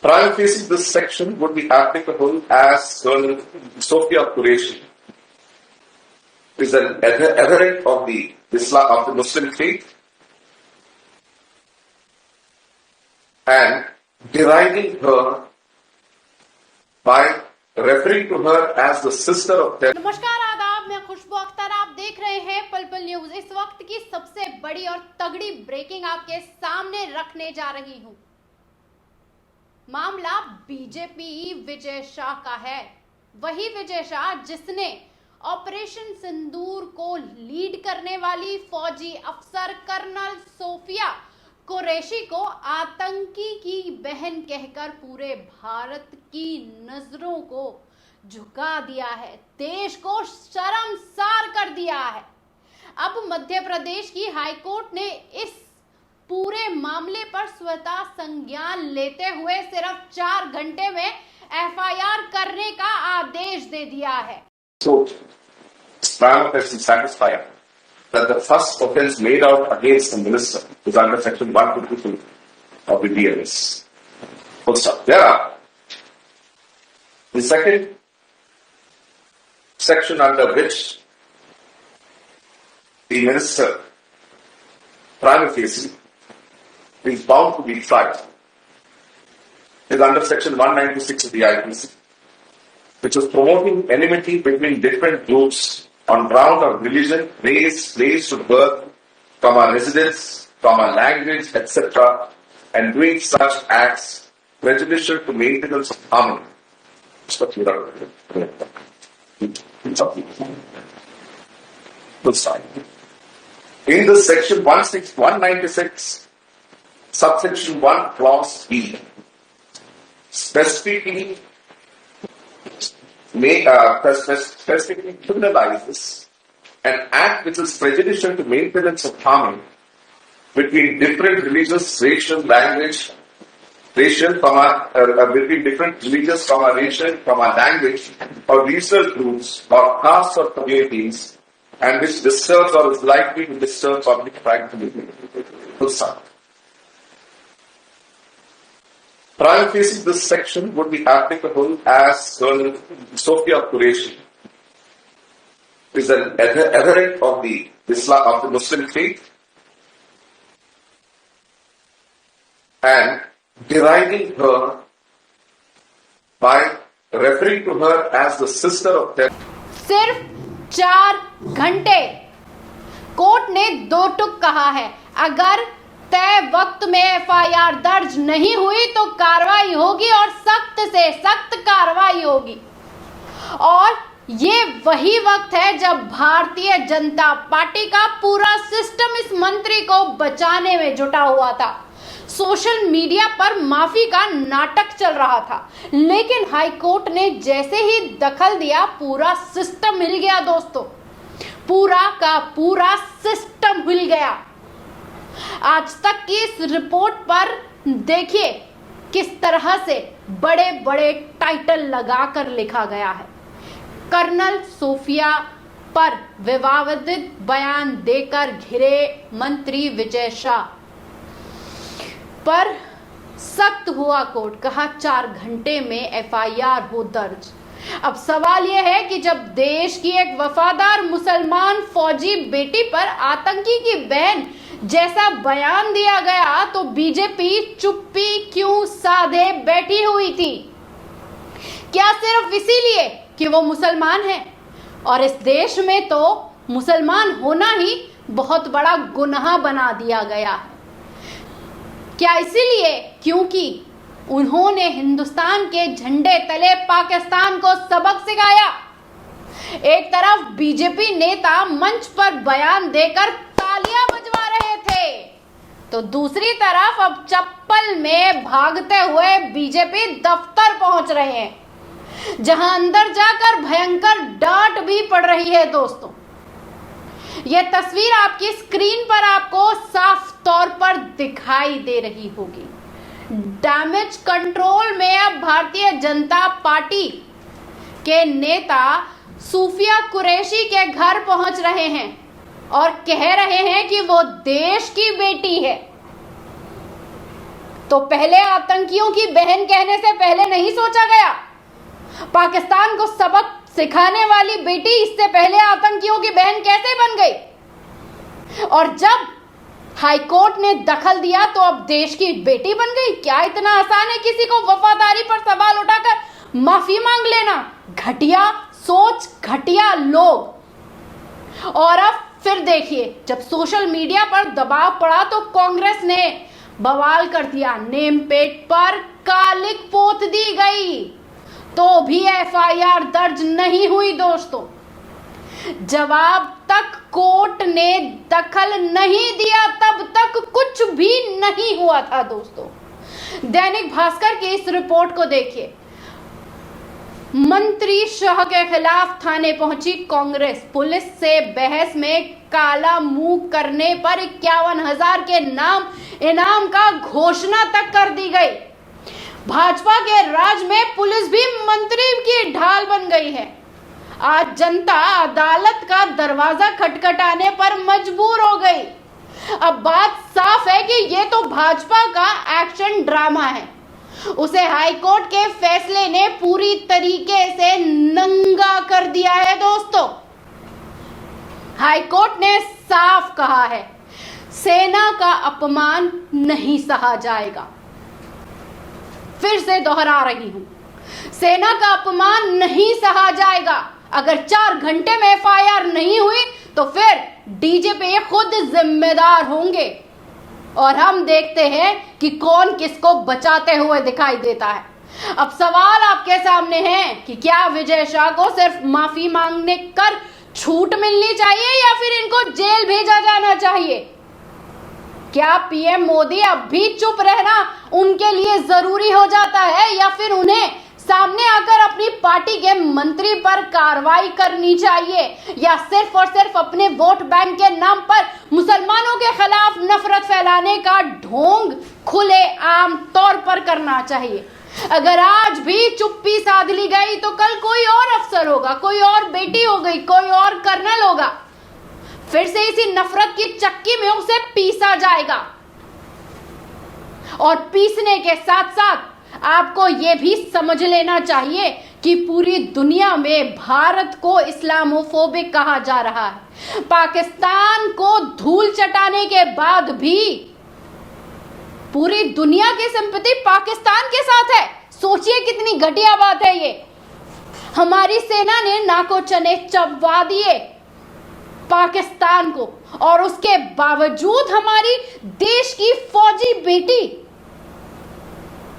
Trial facing this section would be applicable as Colonel Sophia Qureshi is an adherent of the Islam of the Muslim faith and deriding her by referring to her as the sister of death. नमस्कार आदाब, मैं खुशबू अख्तर, आप देख रहे हैं पल पल news. इस वक्त की सबसे बड़ी और तगड़ी ब्रेकिंग आपके सामने रखने जा रही हूं। मामला बीजेपी विजय शाह का है। वही विजय शाह जिसने ऑपरेशन सिंदूर को लीड करने वाली फौजी अफसर कर्नल सोफिया कुरैशी को आतंकी की बहन कहकर पूरे भारत की नजरों को झुका दिया है, देश को शर्मसार कर दिया है। अब मध्य प्रदेश की हाईकोर्ट ने इस पूरे मामले पर स्वतः संज्ञान लेते हुए सिर्फ 4 घंटे में एफआईआर करने का आदेश दे दिया है। So, Prime Minister satisfied that the first offence made out against the minister is under Section 152 of the DLS. Full stop. Thereafter, the second section under which the minister, prima facie, is bound to be tried is under Section 196 of the IPC, which is promoting enmity between different groups on ground of religion, race, place of birth, residence, language, etc., and doing such acts prejudicial to maintenance of harmony. In this section 196, subsection 1, clause B, specifically criminalizes an act which is prejudicial to maintenance of harmony between different religious, racial, language, between different religious, racial, language, or regional groups, or castes or communities, and which disturbs or is likely to disturb public tranquility. Trial facing this section would be applicable as Colonel Sophia Qureshi is an adherent of the Islam of the Muslim faith and deriding her by referring to her as the sister of death. सिर्फ 4 घंटे court ने 2 टुक कहा है। अगर तय वक्त में FIR दर्ज नहीं हुई तो कार्रवाई होगी और सख्त से सख्त कार्रवाई होगी। और ये वही वक्त है जब भारतीय जनता पार्टी का पूरा सिस्टम इस मंत्री को बचाने में जुटा हुआ था। सोशल मीडिया पर माफी का नाटक चल रहा था, लेकिन हाईकोर्ट ने जैसे ही दखल दिया पूरा सिस्टम हिल गया दोस्तों, पूरा का पूरा सिस्टम हिल गया। आज तक की इस रिपोर्ट पर देखिए किस तरह से बड़े बड़े टाइटल लगाकर लिखा गया है। कर्नल सोफिया पर विवादित बयान देकर घिरे मंत्री विजय शाह पर सख्त हुआ कोर्ट, कहा 4 घंटे में एफआईआर हो दर्ज। अब सवाल यह है कि जब देश की एक वफादार मुसलमान फौजी बेटी पर आतंकी की बहन जैसा बयान दिया गया तो बीजेपी चुप्पी क्यों साधे बैठी हुई थी? क्या सिर्फ इसीलिए कि वो मुसलमान है? और इस देश में तो मुसलमान होना ही बहुत बड़ा गुनाह बना दिया गया है। क्या इसीलिए क्योंकि उन्होंने हिंदुस्तान के झंडे तले पाकिस्तान को सबक सिखाया? एक तरफ बीजेपी नेता मंच पर बयान देकर तालियां बजवा रहे थे, तो दूसरी तरफ अब चप्पल में भागते हुए बीजेपी दफ्तर पहुंच रहे हैं, जहां अंदर जाकर भयंकर डांट भी पड़ रही है दोस्तों। यह तस्वीर आपकी स्क्रीन पर आपको साफ तौर पर दिखाई दे रही होगी। डैमेज कंट्रोल में अब भारतीय जनता पार्टी के नेता सूफिया कुरैशी के घर पहुंच रहे हैं और कह रहे हैं कि वो देश की बेटी है। तो पहले आतंकियों की बहन कहने से पहले नहीं सोचा गया? पाकिस्तान को सबक सिखाने वाली बेटी इससे पहले आतंकियों की बहन कैसे बन गई? और जब हाईकोर्ट ने दखल दिया तो अब देश की बेटी बन गई? क्या इतना आसान है किसी को वफादारी पर सवाल उठाकर माफी मांग लेना? घटिया सोच, घटिया लोग। और अब फिर देखिए, जब सोशल मीडिया पर दबाव पड़ा तो कांग्रेस ने बवाल कर दिया। नेम प्लेट पर कालिक पोत दी गई तो भी एफआईआर दर्ज नहीं हुई दोस्तों। जवाब तक कोर्ट ने दखल नहीं दिया, तब तक कुछ भी नहीं हुआ था दोस्तों। दैनिक भास्कर की इस रिपोर्ट को देखिए। मंत्री शाह के खिलाफ थाने पहुंची कांग्रेस, पुलिस से बहस में काला मुंह करने पर 51,000 के इनाम का घोषणा तक कर दी गई। भाजपा के राज में पुलिस भी मंत्री की ढाल बन गई है। आज जनता अदालत का दरवाजा खटखटाने पर मजबूर हो गई। अब बात साफ है कि ये तो भाजपा का एक्शन ड्रामा है। उसे हाईकोर्ट के फैसले ने पूरी तरीके से नंगा कर दिया है दोस्तों। हाईकोर्ट ने साफ कहा है, सेना का अपमान नहीं सहा जाएगा। फिर से दोहरा रही हूं, सेना का अपमान नहीं सहा जाएगा। अगर 4 घंटे में एफआईआर नहीं हुई तो फिर डीजीपी खुद जिम्मेदार होंगे। और हम देखते हैं कि कौन किसको बचाते हुए दिखाई देता है। अब सवाल आपके सामने है कि क्या विजय शाह को सिर्फ माफी मांगने कर छूट मिलनी चाहिए या फिर इनको जेल भेजा जाना चाहिए? क्या पीएम मोदी अब भी चुप रहना उनके लिए जरूरी हो जाता है या फिर उन्हें सामने आकर अपनी पार्टी के मंत्री पर कार्रवाई करनी चाहिए या सिर्फ और सिर्फ अपने वोट बैंक के नाम पर मुसलमानों के खिलाफ नफरत फैलाने का ढोंग खुले आम तौर पर करना चाहिए? अगर आज भी चुप्पी साध ली गई तो कल कोई और अफसर होगा, कोई और बेटी हो गई, कोई और कर्नल होगा, फिर से इसी नफरत की चक्की में उसे पीसा जाएगा। और पीसने के साथ साथ आपको यह भी समझ लेना चाहिए कि पूरी दुनिया में भारत को इस्लामोफोबिक कहा जा रहा है। पाकिस्तान को धूल चटाने के बाद भी पूरी दुनिया की सिंपैथी पाकिस्तान के साथ है। सोचिए कितनी घटिया बात है ये। हमारी सेना ने नाको चने चबवा दिए पाकिस्तान को और उसके बावजूद हमारी देश की फौजी बेटी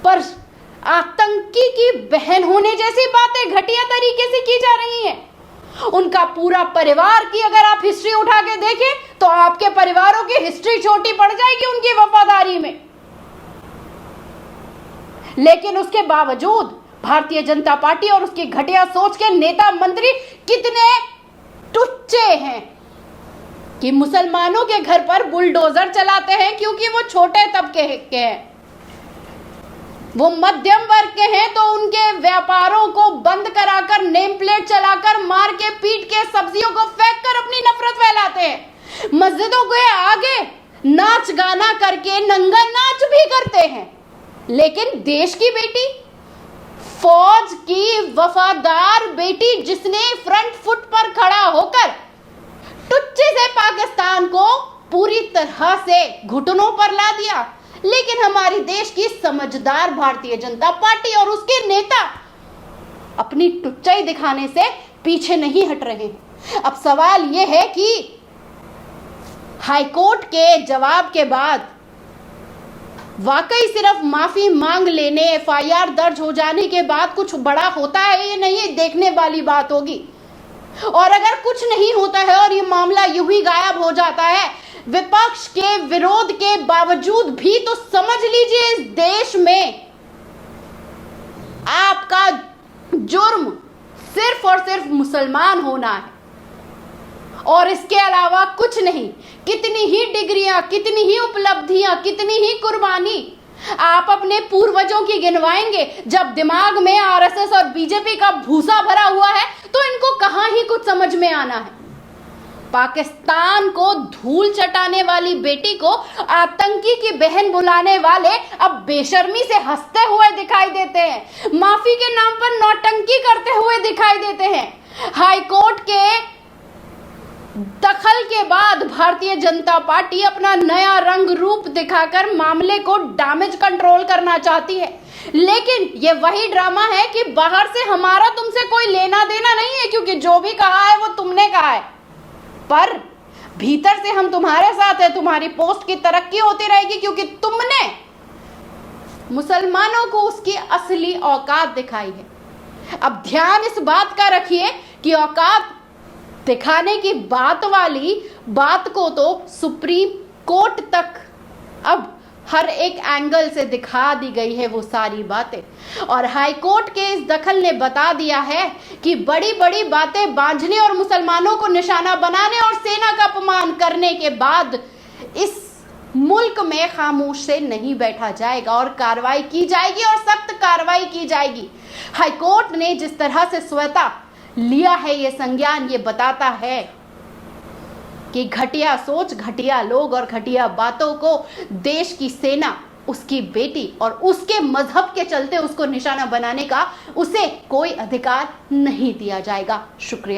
पर आतंकी की बहन होने जैसी बातें घटिया तरीके से की जा रही हैं। उनका पूरा परिवार की अगर आप हिस्ट्री उठा के देखें तो आपके परिवारों की हिस्ट्री छोटी पड़ जाएगी उनकी वफादारी में। लेकिन उसके बावजूद भारतीय जनता पार्टी और उसकी घटिया सोच के नेता मंत्री कितने टुच्चे हैं कि मुसलमानों के घर पर बुलडोजर चलाते हैं क्योंकि वो छोटे तबके के हैं, वो मध्यम वर्ग के हैं तो उनके व्यापारों को बंद कराकर नेम प्लेट चलाकर मार के पीट के सब्जियों को फेंक कर अपनी नफरत फैलाते हैं। मस्जिदों के आगे नाच गाना करके नंगा नाच भी करते हैं। लेकिन देश की बेटी, फौज की वफादार बेटी जिसने फ्रंट फुट पर खड़ा होकर टुच्चे से पाकिस्तान को पूरी तरह से घुटनों पर ला दिया, लेकिन हमारी देश की समझदार भारतीय जनता पार्टी और उसके नेता अपनी टुच्चाई दिखाने से पीछे नहीं हट रहे हैं। अब सवाल यह है कि हाईकोर्ट के जवाब के बाद वाकई सिर्फ माफी मांग लेने, एफआईआर दर्ज हो जाने के बाद कुछ बड़ा होता है या नहीं, देखने वाली बात होगी। और अगर कुछ नहीं होता है और ये मामला यूं ही गायब हो जाता है विपक्ष के विरोध के बावजूद भी, तो समझ लीजिए इस देश में आपका जुर्म सिर्फ और सिर्फ मुसलमान होना है और इसके अलावा कुछ नहीं। कितनी ही डिग्रियां, कितनी ही उपलब्धियां, कितनी ही कुर्बानी आप अपने पूर्वजों की गिनवाएंगे, जब दिमाग में आरएसएस और बीजेपी का भूसा भरा हुआ है तो इनको कहां ही कुछ समझ में आना है। पाकिस्तान को धूल चटाने वाली बेटी को आतंकी की बहन बुलाने वाले अब बेशर्मी से हंसते हुए दिखाई देते हैं, माफी के नाम पर नौटंकी करते हुए दिखाई देते हैं। हाईकोर्ट के दखल के बाद भारतीय जनता पार्टी अपना नया रंग रूप दिखाकर मामले को डैमेज कंट्रोल करना चाहती है, लेकिन ये वही ड्रामा है कि बाहर से हमारा तुमसे कोई लेना देना नहीं है, क्योंकि जो भी कहा है वो तुमने कहा है, पर भीतर से हम तुम्हारे साथ है। तुम्हारी पोस्ट की तरक्की होती रहेगी क्योंकि तुमने मुसलमानों को उसकी असली औकात दिखाई है। अब ध्यान इस बात का रखिए कि औकात दिखाने की बात वाली बात को तो सुप्रीम कोर्ट तक अब हर एक एंगल से दिखा दी गई है वो सारी बातें, और हाई कोर्ट के इस दखल ने बता दिया है कि बड़ी बड़ी बातें बांझने और मुसलमानों को निशाना बनाने और सेना का अपमान करने के बाद इस मुल्क में खामोश से नहीं बैठा जाएगा और कार्रवाई की जाएगी और सख्त कार्रवाई की जाएगी। हाई कोर्ट ने जिस तरह से स्वतः लिया है ये संज्ञान, ये बताता है कि घटिया सोच, घटिया लोग और घटिया बातों को देश की सेना, उसकी बेटी और उसके मजहब के चलते उसको निशाना बनाने का उसे कोई अधिकार नहीं दिया जाएगा। शुक्रिया।